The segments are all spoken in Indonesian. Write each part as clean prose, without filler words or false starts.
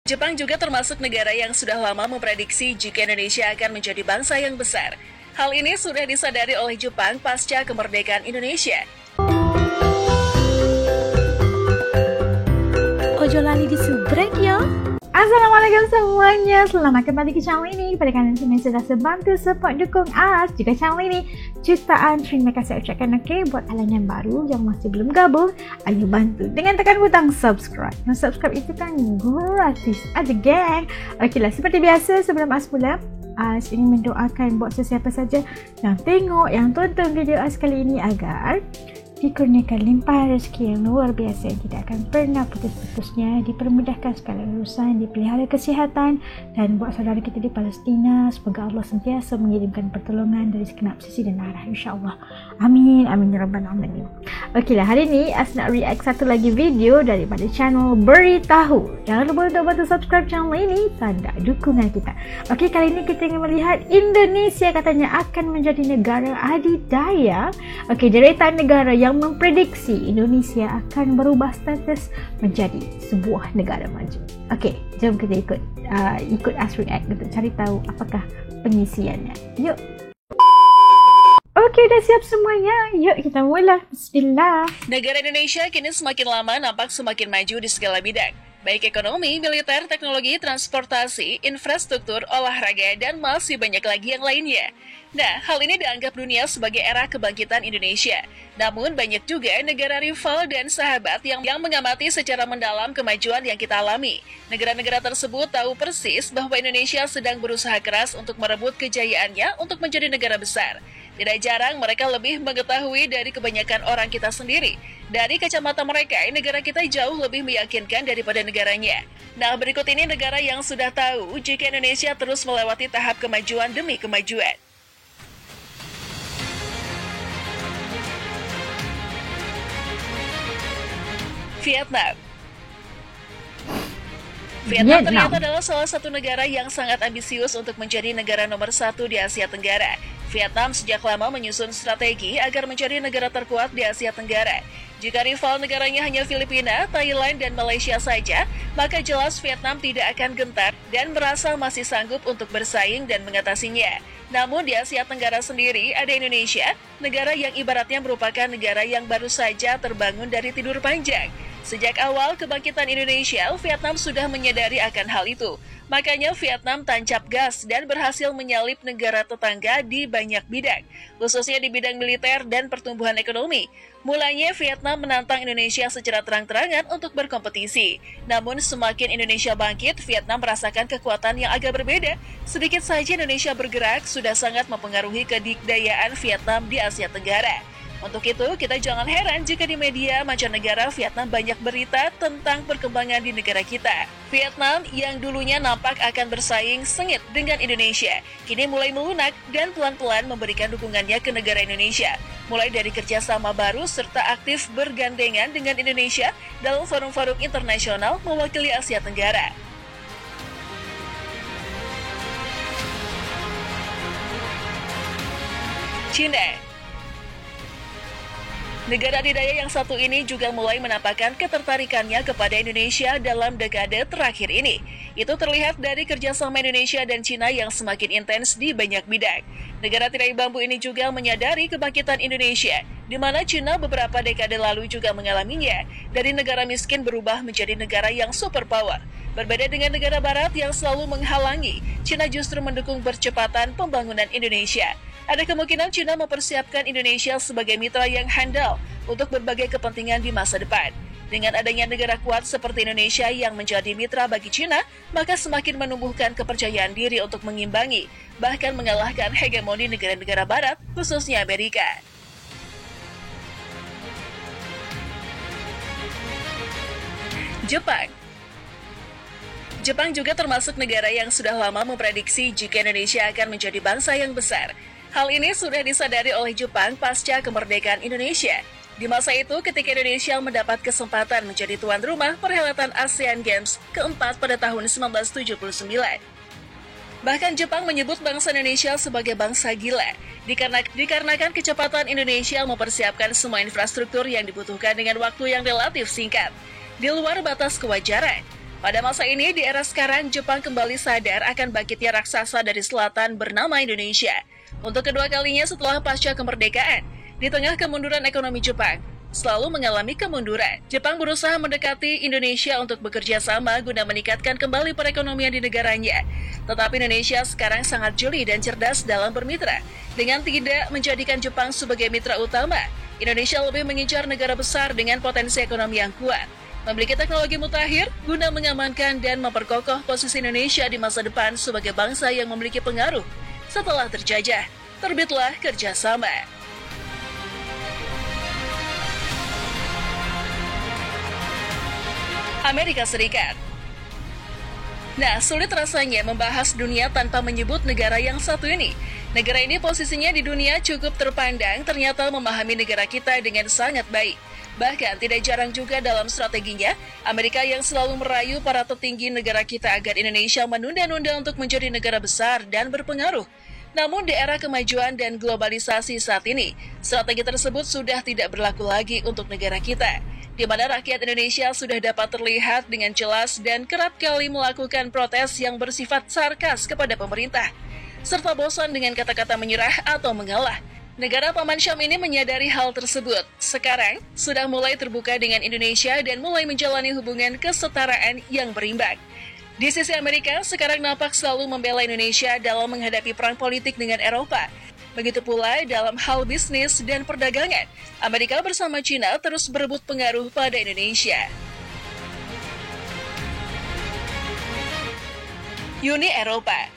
Jepang juga termasuk negara yang sudah lama memprediksi jika Indonesia akan menjadi bangsa yang besar. Hal ini sudah disadari oleh Jepang pasca kemerdekaan Indonesia. Ojo lali disubrek yo. Assalamualaikum semuanya, selamat kembali ke channel ini. Pada kalian semua sudah sebantu support dukung As juga channel ini, jutaan terima kasih ucapkan buat kalian yang baru yang masih belum gabung, ayo bantu dengan tekan butang subscribe. Nah, subscribe itu kan gratis aja geng. Okeylah, seperti biasa sebelum As mula, As ingin mendoakan buat sesiapa saja yang tengok, yang tonton video As kali ini agar dikurniakan limpahan rezeki yang luar biasa yang tidak akan pernah putus-putusnya, dipermudahkan segala urusan, dipelihara kesihatan, dan buat saudara kita di Palestina, semoga Allah sentiasa mengirimkan pertolongan dari segenap sisi dan arah, insyaAllah. Amin, amin ya rabbal alamin. Okeylah, hari ini As nak react satu lagi video daripada channel Beritahu. Jangan lupa untuk bantu subscribe channel ini, tanda dukungan kita. Okey, kali ini kita ingin melihat Indonesia katanya akan menjadi negara adidaya. Okey, deretan negara yang memprediksi Indonesia akan berubah status menjadi sebuah negara maju. Okey, jom kita ikut As react untuk cari tahu apakah pengisiannya. Yuk. Okey, dah siap semuanya. Yuk kita mula. Bismillah. Negara Indonesia kini semakin lama nampak semakin maju di segala bidang, baik ekonomi, militer, teknologi, transportasi, infrastruktur, olahraga, dan masih banyak lagi yang lainnya. Nah, hal ini dianggap dunia sebagai era kebangkitan Indonesia. Namun, banyak juga negara rival dan sahabat yang mengamati secara mendalam kemajuan yang kita alami. Negara-negara tersebut tahu persis bahwa Indonesia sedang berusaha keras untuk merebut kejayaannya untuk menjadi negara besar. Tidak jarang mereka lebih mengetahui dari kebanyakan orang kita sendiri. Dari kacamata mereka, negara kita jauh lebih meyakinkan daripada negaranya. Nah, berikut ini negara yang sudah tahu jika Indonesia terus melewati tahap kemajuan demi kemajuan. Vietnam ternyata adalah salah satu negara yang sangat ambisius untuk menjadi negara nomor 1 di Asia Tenggara. Vietnam sejak lama menyusun strategi agar menjadi negara terkuat di Asia Tenggara. Jika rival negaranya hanya Filipina, Thailand, dan Malaysia saja, maka jelas Vietnam tidak akan gentar dan merasa masih sanggup untuk bersaing dan mengatasinya. Namun di Asia Tenggara sendiri ada Indonesia, negara yang ibaratnya merupakan negara yang baru saja terbangun dari tidur panjang. Sejak awal kebangkitan Indonesia, Vietnam sudah menyadari akan hal itu. Makanya Vietnam tancap gas dan berhasil menyalip negara tetangga di banyak bidang, khususnya di bidang militer dan pertumbuhan ekonomi. Mulanya Vietnam menantang Indonesia secara terang-terangan untuk berkompetisi. Namun semakin Indonesia bangkit, Vietnam merasakan kekuatan yang agak berbeda. Sedikit saja Indonesia bergerak sudah sangat mempengaruhi kedikdayaan Vietnam di Asia Tenggara. Untuk itu, kita jangan heran jika di media mancanegara Vietnam banyak berita tentang perkembangan di negara kita. Vietnam yang dulunya nampak akan bersaing sengit dengan Indonesia, kini mulai melunak dan pelan-pelan memberikan dukungannya ke negara Indonesia. Mulai dari kerjasama baru serta aktif bergandengan dengan Indonesia dalam forum-forum internasional mewakili Asia Tenggara. China. Negara adidaya yang satu ini juga mulai menampakkan ketertarikannya kepada Indonesia dalam dekade terakhir ini. Itu terlihat dari kerjasama Indonesia dan Cina yang semakin intens di banyak bidang. Negara tirai bambu ini juga menyadari kebangkitan Indonesia, di mana Cina beberapa dekade lalu juga mengalaminya, dari negara miskin berubah menjadi negara yang superpower. Berbeda dengan negara barat yang selalu menghalangi, Cina justru mendukung percepatan pembangunan Indonesia. Ada kemungkinan Cina mempersiapkan Indonesia sebagai mitra yang handal untuk berbagai kepentingan di masa depan. Dengan adanya negara kuat seperti Indonesia yang menjadi mitra bagi Cina, maka semakin menumbuhkan kepercayaan diri untuk mengimbangi, bahkan mengalahkan hegemoni negara-negara barat, khususnya Amerika. Jepang juga termasuk negara yang sudah lama memprediksi jika Indonesia akan menjadi bangsa yang besar. Hal ini sudah disadari oleh Jepang pasca kemerdekaan Indonesia. Di masa itu, ketika Indonesia mendapat kesempatan menjadi tuan rumah perhelatan ASEAN Games keempat pada tahun 1979. Bahkan Jepang menyebut bangsa Indonesia sebagai bangsa gila, dikarenakan kecepatan Indonesia mempersiapkan semua infrastruktur yang dibutuhkan dengan waktu yang relatif singkat, di luar batas kewajaran. Pada masa ini, di era sekarang, Jepang kembali sadar akan bangkitnya raksasa dari selatan bernama Indonesia. Untuk kedua kalinya setelah pasca kemerdekaan, di tengah kemunduran ekonomi Jepang selalu mengalami kemunduran, Jepang berusaha mendekati Indonesia untuk bekerja sama guna meningkatkan kembali perekonomian di negaranya. Tetapi Indonesia sekarang sangat jeli dan cerdas dalam bermitra. Dengan tidak menjadikan Jepang sebagai mitra utama, Indonesia lebih mengincar negara besar dengan potensi ekonomi yang kuat, memiliki teknologi mutakhir guna mengamankan dan memperkokoh posisi Indonesia di masa depan sebagai bangsa yang memiliki pengaruh. Setelah terjajah, terbitlah kerjasama. Amerika Serikat. Nah, sulit rasanya membahas dunia tanpa menyebut negara yang satu ini. Negara ini posisinya di dunia cukup terpandang, ternyata memahami negara kita dengan sangat baik. Bahkan tidak jarang juga dalam strateginya, Amerika yang selalu merayu para petinggi negara kita agar Indonesia menunda-nunda untuk menjadi negara besar dan berpengaruh. Namun di era kemajuan dan globalisasi saat ini, strategi tersebut sudah tidak berlaku lagi untuk negara kita, di mana rakyat Indonesia sudah dapat terlihat dengan jelas dan kerap kali melakukan protes yang bersifat sarkas kepada pemerintah, serta bosan dengan kata-kata menyerah atau mengalah. Negara Paman Syam ini menyadari hal tersebut. Sekarang, sudah mulai terbuka dengan Indonesia dan mulai menjalani hubungan kesetaraan yang berimbang. Di sisi Amerika, sekarang nampak selalu membela Indonesia dalam menghadapi perang politik dengan Eropa. Begitu pula dalam hal bisnis dan perdagangan, Amerika bersama China terus berebut pengaruh pada Indonesia. Uni Eropa.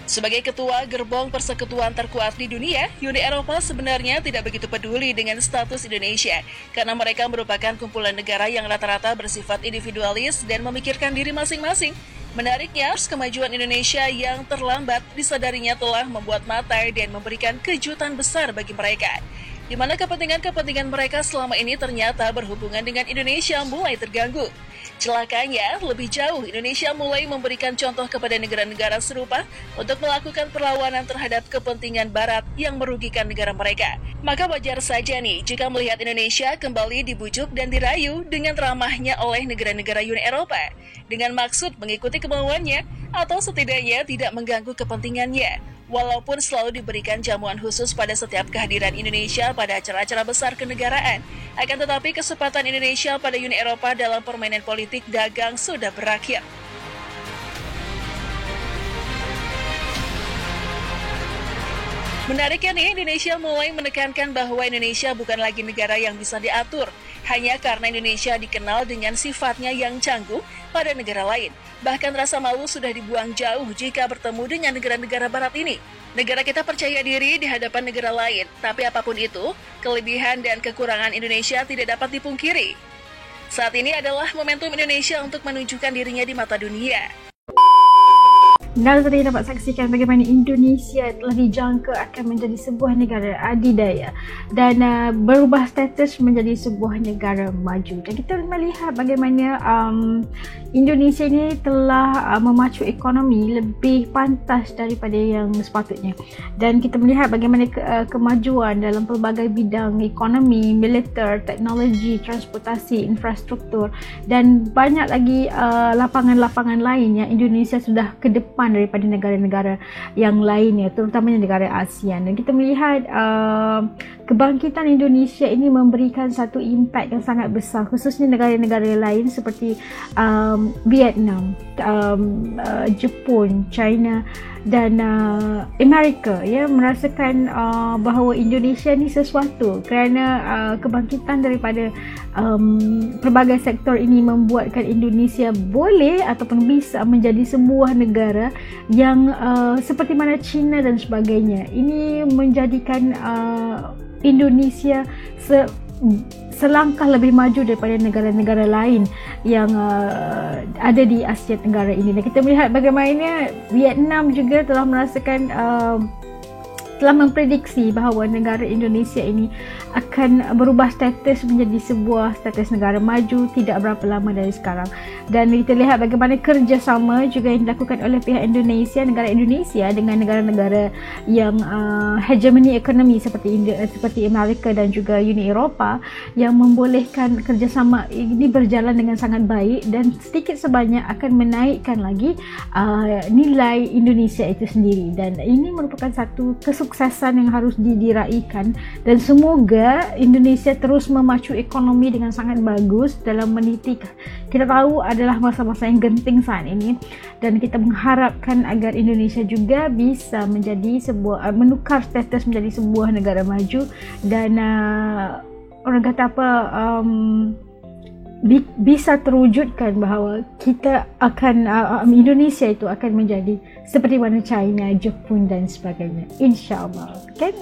Sebagai ketua gerbong persekutuan terkuat di dunia, Uni Eropa sebenarnya tidak begitu peduli dengan status Indonesia, karena mereka merupakan kumpulan negara yang rata-rata bersifat individualis dan memikirkan diri masing-masing. Menariknya, kemajuan Indonesia yang terlambat disadarinya telah membuat mata dan memberikan kejutan besar bagi mereka, di mana kepentingan-kepentingan mereka selama ini ternyata berhubungan dengan Indonesia mulai terganggu. Celakanya, lebih jauh Indonesia mulai memberikan contoh kepada negara-negara serupa untuk melakukan perlawanan terhadap kepentingan Barat yang merugikan negara mereka. Maka wajar saja nih jika melihat Indonesia kembali dibujuk dan dirayu dengan ramahnya oleh negara-negara Uni Eropa, dengan maksud mengikuti kemauannya atau setidaknya tidak mengganggu kepentingannya. Walaupun selalu diberikan jamuan khusus pada setiap kehadiran Indonesia pada acara-acara besar kenegaraan, akan tetapi kesempatan Indonesia pada Uni Eropa dalam permainan politik dagang sudah berakhir. Menariknya nih, Indonesia mulai menekankan bahwa Indonesia bukan lagi negara yang bisa diatur, hanya karena Indonesia dikenal dengan sifatnya yang canggung pada negara lain. Bahkan rasa malu sudah dibuang jauh jika bertemu dengan negara-negara Barat ini. Negara kita percaya diri di hadapan negara lain, tapi apapun itu, kelebihan dan kekurangan Indonesia tidak dapat dipungkiri. Saat ini adalah momentum Indonesia untuk menunjukkan dirinya di mata dunia. Dan tadi dapat saksikan bagaimana Indonesia telah dijangka akan menjadi sebuah negara adidaya dan berubah status menjadi sebuah negara maju. Dan kita melihat bagaimana Indonesia ini telah memacu ekonomi lebih pantas daripada yang sepatutnya. Dan kita melihat bagaimana kemajuan dalam pelbagai bidang ekonomi, militer, teknologi, transportasi, infrastruktur dan banyak lagi lapangan-lapangan lain yang Indonesia sudah ke depan daripada negara-negara yang lainnya, terutamanya negara ASEAN. Dan kita melihat kebangkitan Indonesia ini memberikan satu impak yang sangat besar, khususnya negara-negara lain seperti Vietnam, Jepun, China dan Amerika ya merasakan bahawa Indonesia ni sesuatu kerana kebangkitan daripada pelbagai sektor ini membuatkan Indonesia boleh ataupun bisa menjadi sebuah negara yang seperti mana China dan sebagainya. Ini menjadikan Indonesia selangkah lebih maju daripada negara-negara lain yang ada di Asia Tenggara ini. Dan kita melihat bagaimana Vietnam juga telah merasakan telah memprediksi bahawa negara Indonesia ini akan berubah status menjadi sebuah status negara maju tidak berapa lama dari sekarang. Dan kita lihat bagaimana kerjasama juga yang dilakukan oleh pihak Indonesia, negara Indonesia dengan negara-negara yang hegemoni ekonomi seperti Amerika dan juga Uni Eropah, yang membolehkan kerjasama ini berjalan dengan sangat baik dan sedikit sebanyak akan menaikkan lagi nilai Indonesia itu sendiri. Dan ini merupakan satu kesuksesan yang harus diraikan, dan semoga Indonesia terus memacu ekonomi dengan sangat bagus dalam meniti, kita tahu adalah masa-masa yang genting saat ini, dan kita mengharapkan agar Indonesia juga bisa menjadi menukar status menjadi sebuah negara maju. Dan orang kata apa, bisa terwujudkan bahawa kita akan Indonesia itu akan menjadi seperti mana China, Jepun dan sebagainya, insyaAllah, kan?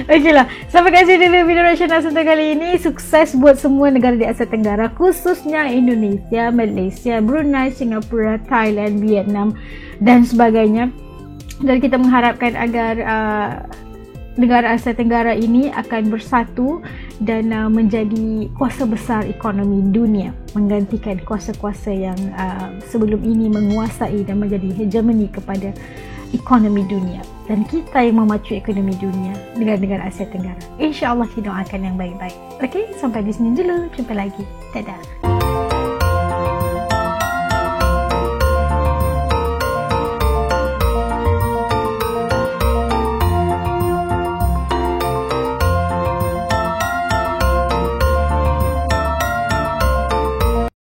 Okeylah, sampai kat sini dulu video Rasyana untuk kali ini. Sukses buat semua negara di Asia Tenggara, khususnya Indonesia, Malaysia, Brunei, Singapura, Thailand, Vietnam dan sebagainya. Dan kita mengharapkan agar negara Asia Tenggara ini akan bersatu dan menjadi kuasa besar ekonomi dunia, menggantikan kuasa-kuasa yang sebelum ini menguasai dan menjadi hegemoni kepada ekonomi dunia. Dan kita yang memacu ekonomi dunia, negara-negara Asia Tenggara. InsyaAllah kita doakan yang baik-baik. Okey, sampai di sini dulu. Jumpa lagi. Dadah.